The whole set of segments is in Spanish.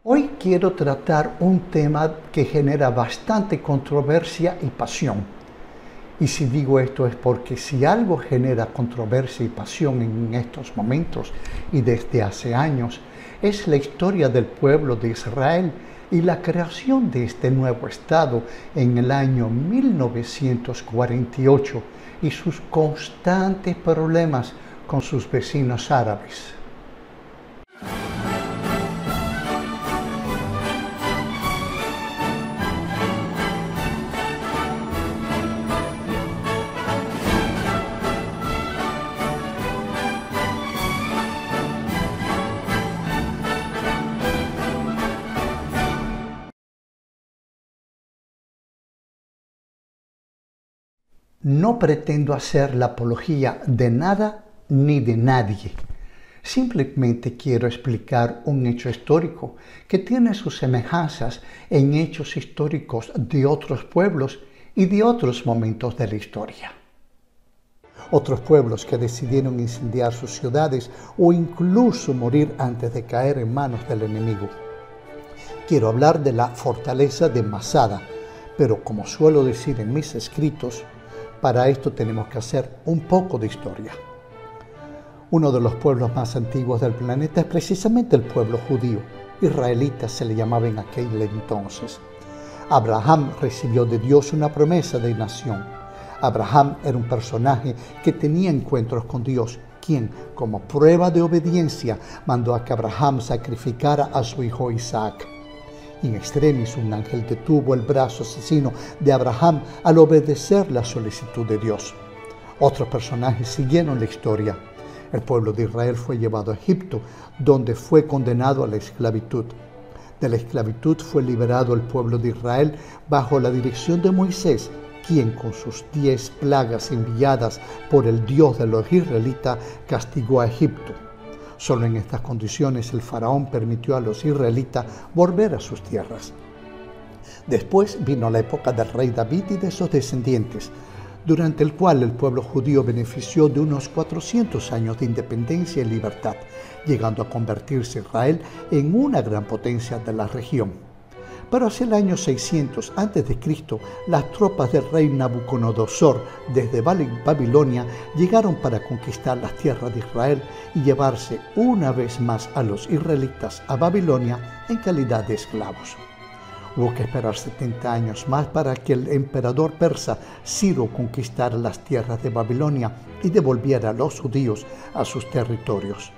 Hoy quiero tratar un tema que genera bastante controversia y pasión. Y si digo esto es porque si algo genera controversia y pasión en estos momentos y desde hace años, es la historia del pueblo de Israel y la creación de este nuevo Estado en el año 1948 y sus constantes problemas con sus vecinos árabes. No pretendo hacer la apología de nada ni de nadie. Simplemente quiero explicar un hecho histórico que tiene sus semejanzas en hechos históricos de otros pueblos y de otros momentos de la historia. Otros pueblos que decidieron incendiar sus ciudades o incluso morir antes de caer en manos del enemigo. Quiero hablar de la fortaleza de Masada, pero como suelo decir en mis escritos, para esto tenemos que hacer un poco de historia. Uno de los pueblos más antiguos del planeta es precisamente el pueblo judío. Israelitas se le llamaba en aquel entonces. Abraham recibió de Dios una promesa de nación. Abraham era un personaje que tenía encuentros con Dios, quien, como prueba de obediencia, mandó a que Abraham sacrificara a su hijo Isaac. In extremis, un ángel detuvo el brazo asesino de Abraham al obedecer la solicitud de Dios. Otros personajes siguieron la historia. El pueblo de Israel fue llevado a Egipto, donde fue condenado a la esclavitud. De la esclavitud fue liberado el pueblo de Israel bajo la dirección de Moisés, quien con sus 10 plagas enviadas por el Dios de los israelitas castigó a Egipto. Solo en estas condiciones el faraón permitió a los israelitas volver a sus tierras. Después vino la época del rey David y de sus descendientes, durante el cual el pueblo judío benefició de unos 400 años de independencia y libertad, llegando a convertirse Israel en una gran potencia de la región. Pero hacia el año 600 a.C., las tropas del rey Nabucodonosor desde Babilonia llegaron para conquistar las tierras de Israel y llevarse una vez más a los israelitas a Babilonia en calidad de esclavos. Hubo que esperar 70 años más para que el emperador persa Ciro conquistara las tierras de Babilonia y devolviera a los judíos a sus territorios.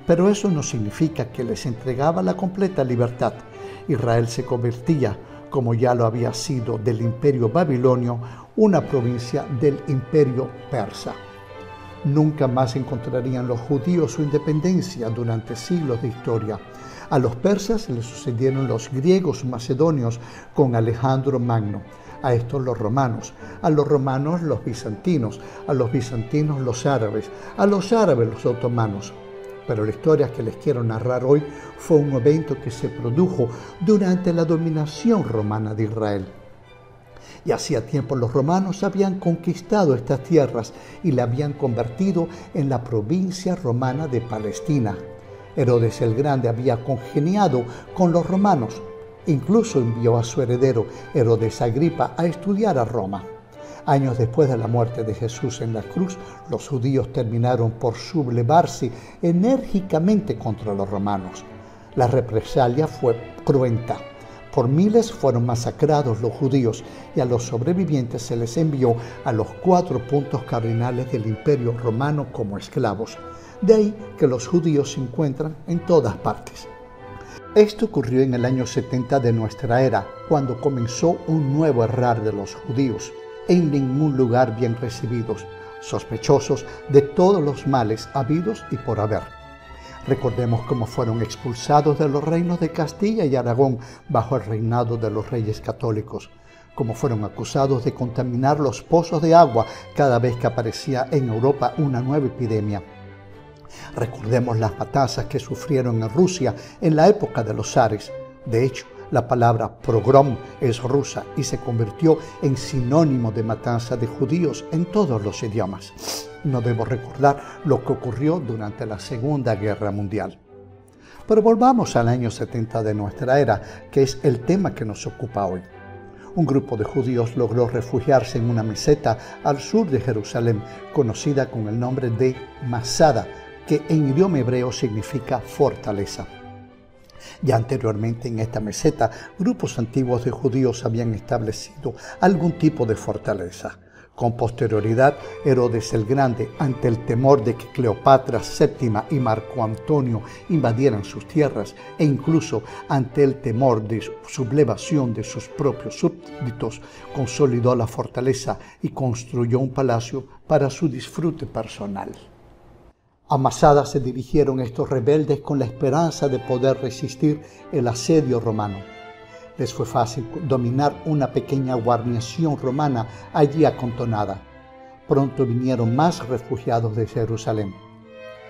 Pero eso no significa que les entregaba la completa libertad. Israel se convertía, como ya lo había sido del imperio babilonio, una provincia del imperio persa. Nunca más encontrarían los judíos su independencia durante siglos de historia. A los persas le sucedieron los griegos macedonios con Alejandro Magno, a estos los romanos, a los romanos los bizantinos, a los bizantinos los árabes, a los árabes los otomanos. Pero la historia que les quiero narrar hoy fue un evento que se produjo durante la dominación romana de Israel. Y hacía tiempo los romanos habían conquistado estas tierras y la habían convertido en la provincia romana de Palestina. Herodes el Grande había congeniado con los romanos. Incluso envió a su heredero, Herodes Agripa, a estudiar a Roma. Años después de la muerte de Jesús en la cruz, los judíos terminaron por sublevarse enérgicamente contra los romanos. La represalia fue cruenta. Por miles fueron masacrados los judíos y a los sobrevivientes se les envió a los 4 puntos cardinales del Imperio Romano como esclavos. De ahí que los judíos se encuentran en todas partes. Esto ocurrió en el año 70 de nuestra era, cuando comenzó un nuevo errar de los judíos. En ningún lugar bien recibidos, sospechosos de todos los males habidos y por haber. Recordemos cómo fueron expulsados de los reinos de Castilla y Aragón bajo el reinado de los reyes católicos, cómo fueron acusados de contaminar los pozos de agua cada vez que aparecía en Europa una nueva epidemia. Recordemos las matanzas que sufrieron en Rusia en la época de los zares. De hecho, la palabra pogrom es rusa y se convirtió en sinónimo de matanza de judíos en todos los idiomas. No debo recordar lo que ocurrió durante la Segunda Guerra Mundial. Pero volvamos al año 70 de nuestra era, que es el tema que nos ocupa hoy. Un grupo de judíos logró refugiarse en una meseta al sur de Jerusalén, conocida con el nombre de Masada, que en idioma hebreo significa fortaleza. Ya anteriormente en esta meseta, grupos antiguos de judíos habían establecido algún tipo de fortaleza. Con posterioridad, Herodes el Grande, ante el temor de que Cleopatra VII y Marco Antonio invadieran sus tierras, e incluso ante el temor de sublevación de sus propios súbditos, consolidó la fortaleza y construyó un palacio para su disfrute personal. A Masada se dirigieron estos rebeldes con la esperanza de poder resistir el asedio romano. Les fue fácil dominar una pequeña guarnición romana allí acantonada. Pronto vinieron más refugiados de Jerusalén.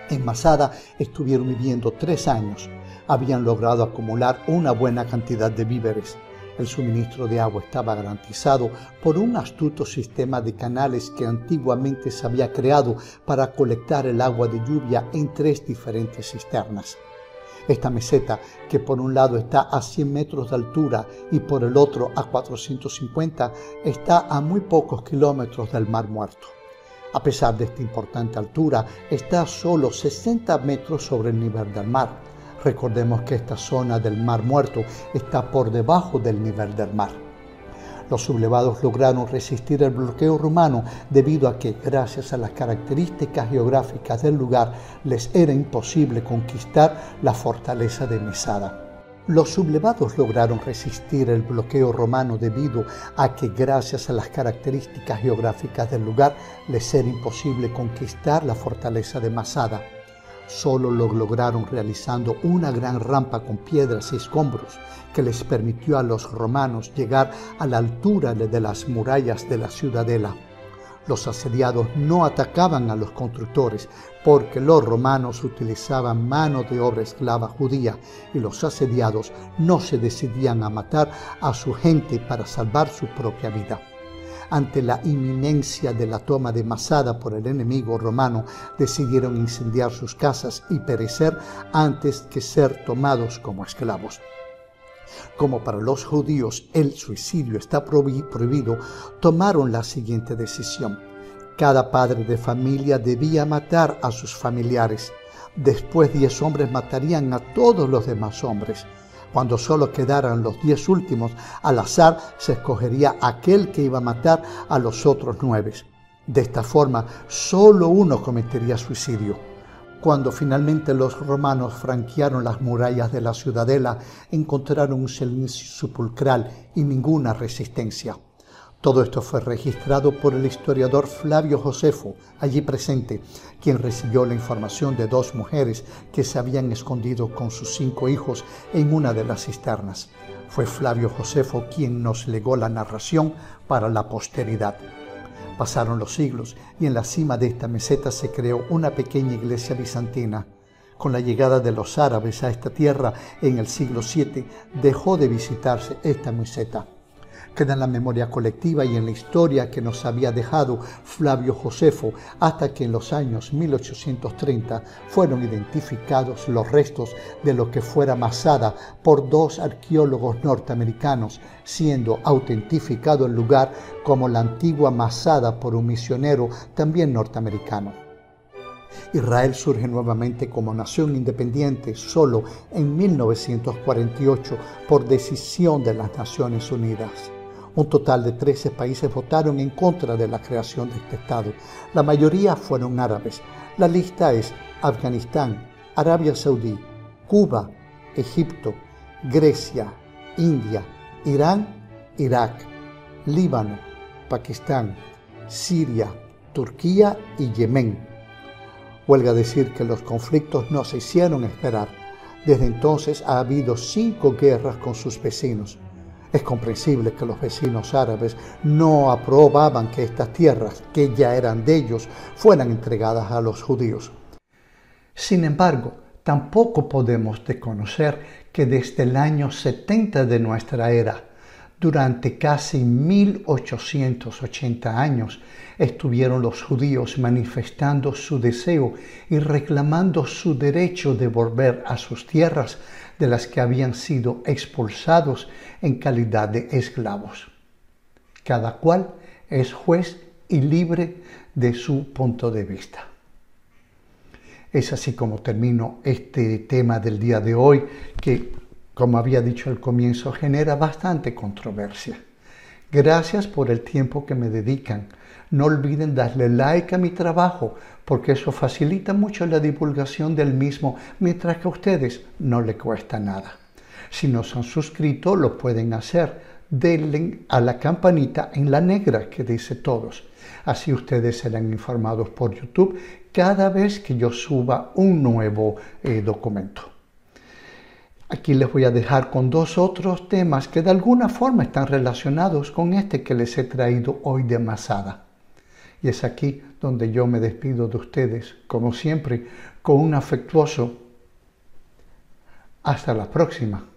En Masada estuvieron viviendo 3 años. Habían logrado acumular una buena cantidad de víveres. El suministro de agua estaba garantizado por un astuto sistema de canales que antiguamente se había creado para colectar el agua de lluvia en 3 diferentes cisternas. Esta meseta, que por un lado está a 100 metros de altura y por el otro a 450, está a muy pocos kilómetros del Mar Muerto. A pesar de esta importante altura, está a solo 60 metros sobre el nivel del mar. Recordemos que esta zona del Mar Muerto está por debajo del nivel del mar. Los sublevados lograron resistir el bloqueo romano debido a que, gracias a las características geográficas del lugar, les era imposible conquistar la fortaleza de Masada. Los sublevados lograron resistir el bloqueo romano debido a que, gracias a las características geográficas del lugar, les era imposible conquistar la fortaleza de Masada. Solo lo lograron realizando una gran rampa con piedras y escombros que les permitió a los romanos llegar a la altura de las murallas de la ciudadela. Los asediados no atacaban a los constructores porque los romanos utilizaban mano de obra esclava judía y los asediados no se decidían a matar a su gente para salvar su propia vida. Ante la inminencia de la toma de Masada por el enemigo romano, decidieron incendiar sus casas y perecer antes que ser tomados como esclavos. Como para los judíos el suicidio está prohibido, tomaron la siguiente decisión. Cada padre de familia debía matar a sus familiares. Después 10 hombres matarían a todos los demás hombres. Cuando solo quedaran los 10 últimos, al azar se escogería aquel que iba a matar a los otros 9. De esta forma, solo uno cometería suicidio. Cuando finalmente los romanos franquearon las murallas de la ciudadela, encontraron un silencio sepulcral y ninguna resistencia. Todo esto fue registrado por el historiador Flavio Josefo, allí presente, quien recibió la información de 2 mujeres que se habían escondido con sus 5 hijos en una de las cisternas. Fue Flavio Josefo quien nos legó la narración para la posteridad. Pasaron los siglos y en la cima de esta meseta se creó una pequeña iglesia bizantina. Con la llegada de los árabes a esta tierra en el siglo VII, dejó de visitarse esta meseta. Queda en la memoria colectiva y en la historia que nos había dejado Flavio Josefo hasta que en los años 1830 fueron identificados los restos de lo que fuera Masada por 2 arqueólogos norteamericanos, siendo autentificado el lugar como la antigua Masada por un misionero también norteamericano. Israel surge nuevamente como nación independiente solo en 1948 por decisión de las Naciones Unidas. Un total de 13 países votaron en contra de la creación de este Estado. La mayoría fueron árabes. La lista es Afganistán, Arabia Saudí, Cuba, Egipto, Grecia, India, Irán, Irak, Líbano, Pakistán, Siria, Turquía y Yemen. Huelga decir que los conflictos no se hicieron esperar. Desde entonces ha habido 5 guerras con sus vecinos. Es comprensible que los vecinos árabes no aprobaban que estas tierras, que ya eran de ellos, fueran entregadas a los judíos. Sin embargo, tampoco podemos desconocer que desde el año 70 de nuestra era, Durante casi 1880 años estuvieron los judíos manifestando su deseo y reclamando su derecho de volver a sus tierras de las que habían sido expulsados en calidad de esclavos. Cada cual es juez y libre de su punto de vista. Es así como termino este tema del día de hoy, que, como había dicho al comienzo, genera bastante controversia. Gracias por el tiempo que me dedican. No olviden darle like a mi trabajo, porque eso facilita mucho la divulgación del mismo, mientras que a ustedes no les cuesta nada. Si no se han suscrito, lo pueden hacer. Denle a la campanita en la negra que dice todos. Así ustedes serán informados por YouTube cada vez que yo suba un nuevo documento. Aquí les voy a dejar con dos otros temas que de alguna forma están relacionados con este que les he traído hoy de Masada. Y es aquí donde yo me despido de ustedes, como siempre, con un afectuoso hasta la próxima.